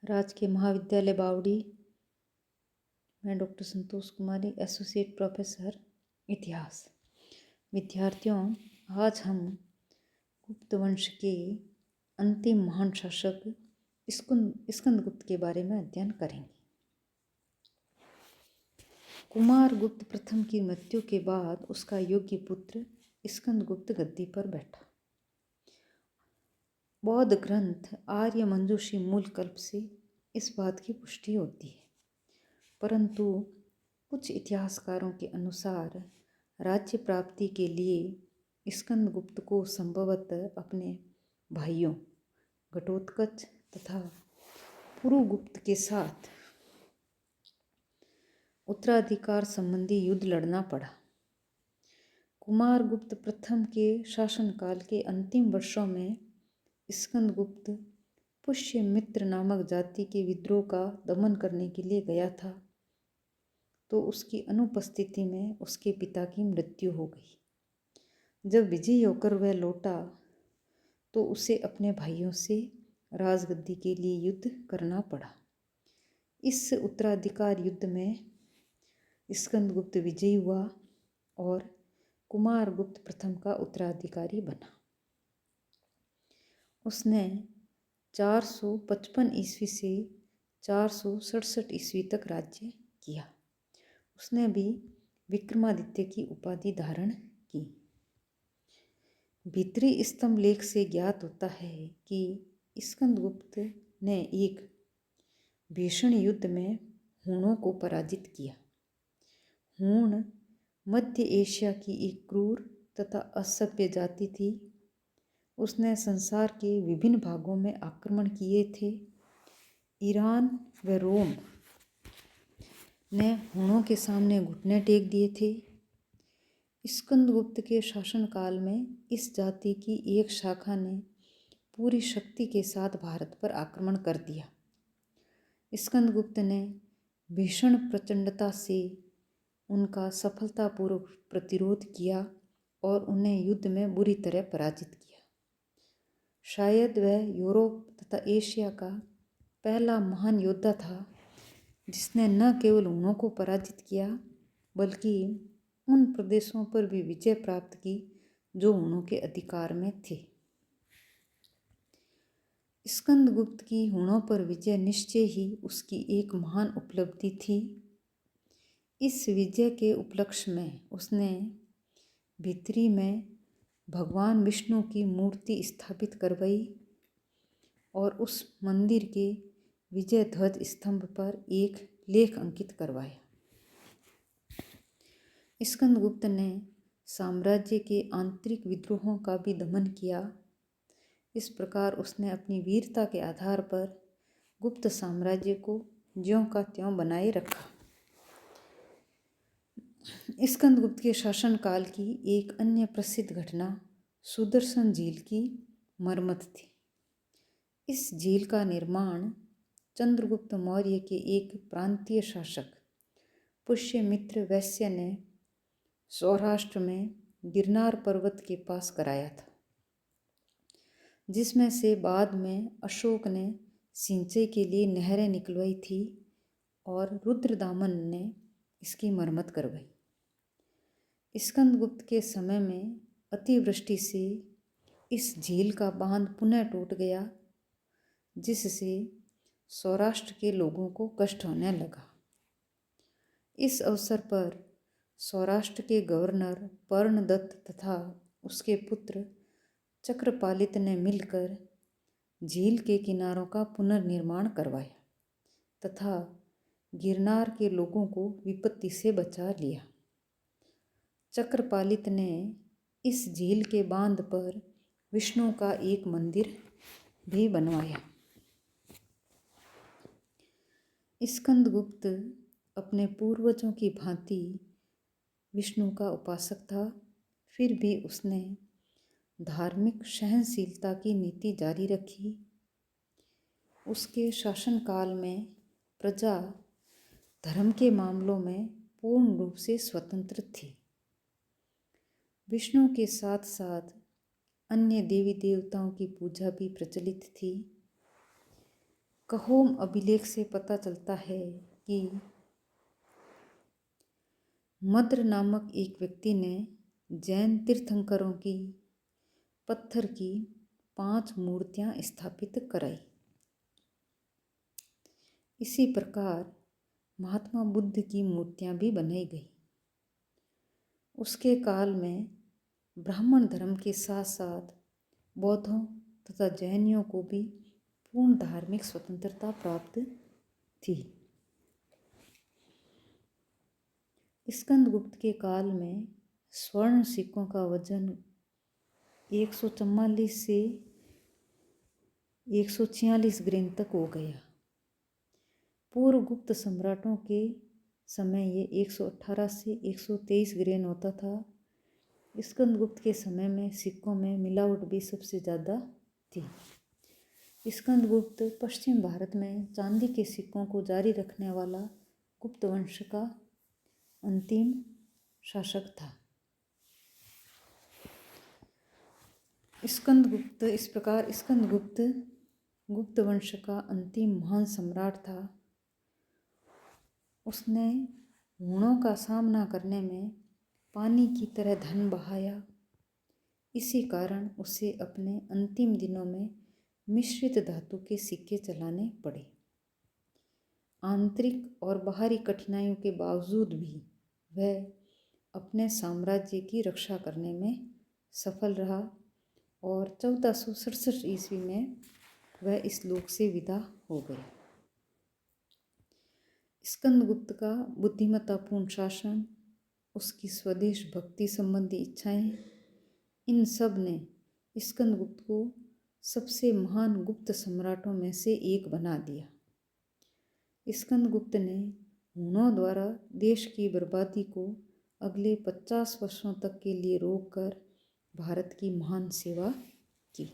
राजकीय महाविद्यालय बावड़ी मैं डॉक्टर संतोष कुमारी, एसोसिएट प्रोफेसर इतिहास। विद्यार्थियों, आज हम गुप्त वंश के अंतिम महान शासक स्कंदगुप्त के बारे में अध्ययन करेंगे। कुमार गुप्त प्रथम की मृत्यु के बाद उसका योग्य पुत्र स्कंदगुप्त गद्दी पर बैठा। बौद्ध ग्रंथ आर्य मंजूषी मूल कल्प से इस बात की पुष्टि होती है, परंतु कुछ इतिहासकारों के अनुसार राज्य प्राप्ति के लिए स्कंदगुप्त को संभवतः अपने भाइयों घटोत्कच तथा पुरुगुप्त के साथ उत्तराधिकार संबंधी युद्ध लड़ना पड़ा। कुमारगुप्त प्रथम के शासनकाल के अंतिम वर्षों में स्कंदगुप्त पुष्यमित्र नामक जाति के विद्रोह का दमन करने के लिए गया था, तो उसकी अनुपस्थिति में उसके पिता की मृत्यु हो गई। जब विजयी होकर वह लौटा तो उसे अपने भाइयों से राजगद्दी के लिए युद्ध करना पड़ा। इस उत्तराधिकार युद्ध में स्कंदगुप्त विजयी हुआ और कुमारगुप्त प्रथम का उत्तराधिकारी बना। उसने 455 ईस्वी से 467 ईस्वी तक राज्य किया। उसने भी विक्रमादित्य की उपाधि धारण की। भीतरी स्तंभ लेख से ज्ञात होता है कि स्कंदगुप्त ने एक भीषण युद्ध में हूणों को पराजित किया। हूण मध्य एशिया की एक क्रूर तथा असभ्य जाति थी। उसने संसार के विभिन्न भागों में आक्रमण किए थे। ईरान व रोम ने हूणों के सामने घुटने टेक दिए थे। स्कंदगुप्त के शासनकाल में इस जाति की एक शाखा ने पूरी शक्ति के साथ भारत पर आक्रमण कर दिया। स्कंदगुप्त ने भीषण प्रचंडता से उनका सफलतापूर्वक प्रतिरोध किया और उन्हें युद्ध में बुरी तरह पराजित किया। शायद वह यूरोप तथा एशिया का पहला महान योद्धा था जिसने न केवल हूणों को पराजित किया बल्कि उन प्रदेशों पर भी विजय प्राप्त की जो हूणों के अधिकार में थे। स्कंदगुप्त की हूणों पर विजय निश्चय ही उसकी एक महान उपलब्धि थी। इस विजय के उपलक्ष्य में उसने भित्री में भगवान विष्णु की मूर्ति स्थापित करवाई और उस मंदिर के विजय ध्वज स्तंभ पर एक लेख अंकित करवाया। स्कंदगुप्त ने साम्राज्य के आंतरिक विद्रोहों का भी दमन किया। इस प्रकार उसने अपनी वीरता के आधार पर गुप्त साम्राज्य को ज्यों का त्यों बनाए रखा। स्कंदगुप्त के शासनकाल की एक अन्य प्रसिद्ध घटना सुदर्शन झील की मरम्मत थी। इस झील का निर्माण चंद्रगुप्त मौर्य के एक प्रांतीय शासक पुष्यमित्र वैश्य ने सौराष्ट्र में गिरनार पर्वत के पास कराया था, जिसमें से बाद में अशोक ने सिंचाई के लिए नहरें निकलवाई थी और रुद्रदामन ने इसकी मरम्मत करवाई। स्कंदगुप्त के समय में अतिवृष्टि से इस झील का बांध पुनः टूट गया, जिससे सौराष्ट्र के लोगों को कष्ट होने लगा। इस अवसर पर सौराष्ट्र के गवर्नर पर्णदत्त तथा उसके पुत्र चक्रपालित ने मिलकर झील के किनारों का पुनर्निर्माण करवाया तथा गिरनार के लोगों को विपत्ति से बचा लिया। चक्रपालित ने इस झील के बांध पर विष्णु का एक मंदिर भी बनवाया। स्कंदगुप्त अपने पूर्वजों की भांति विष्णु का उपासक था, फिर भी उसने धार्मिक सहनशीलता की नीति जारी रखी। उसके शासनकाल में प्रजा धर्म के मामलों में पूर्ण रूप से स्वतंत्र थी। विष्णु के साथ साथ अन्य देवी देवताओं की पूजा भी प्रचलित थी। कहोम अभिलेख से पता चलता है कि मद्र नामक एक व्यक्ति ने जैन तीर्थंकरों की पत्थर की 5 मूर्तियां स्थापित कराई। इसी प्रकार महात्मा बुद्ध की मूर्तियां भी बनाई गई। उसके काल में ब्राह्मण धर्म के साथ साथ बौद्धों तथा जैनियों को भी पूर्ण धार्मिक स्वतंत्रता प्राप्त थी। स्कंदगुप्त के काल में स्वर्ण सिक्कों का वजन 144 से 146 ग्रेन तक हो गया। पूर्व गुप्त सम्राटों के समय ये 118 से 123 ग्रेन होता था। स्कंदगुप्त के समय में सिक्कों में मिलावट भी सबसे ज़्यादा थी। स्कंदगुप्त पश्चिम भारत में चांदी के सिक्कों को जारी रखने वाला गुप्त वंश का अंतिम शासक था। स्कंदगुप्त इस प्रकार स्कंदगुप्त गुप्त वंश का अंतिम महान सम्राट था। उसने हुणों का सामना करने में पानी की तरह धन बहाया। इसी कारण उसे अपने अंतिम दिनों में मिश्रित धातु के सिक्के चलाने पड़े। आंतरिक और बाहरी कठिनाइयों के बावजूद भी वह अपने साम्राज्य की रक्षा करने में सफल रहा और 1467 ईस्वी में वह इस लोक से विदा हो गए। स्कंदगुप्त का बुद्धिमत्तापूर्ण शासन, उसकी स्वदेश भक्ति संबंधी इच्छाएं, इन सब ने स्कंदगुप्त को सबसे महान गुप्त सम्राटों में से एक बना दिया। स्कंदगुप्त ने हुणों द्वारा देश की बर्बादी को अगले 50 वर्षों तक के लिए रोककर भारत की महान सेवा की।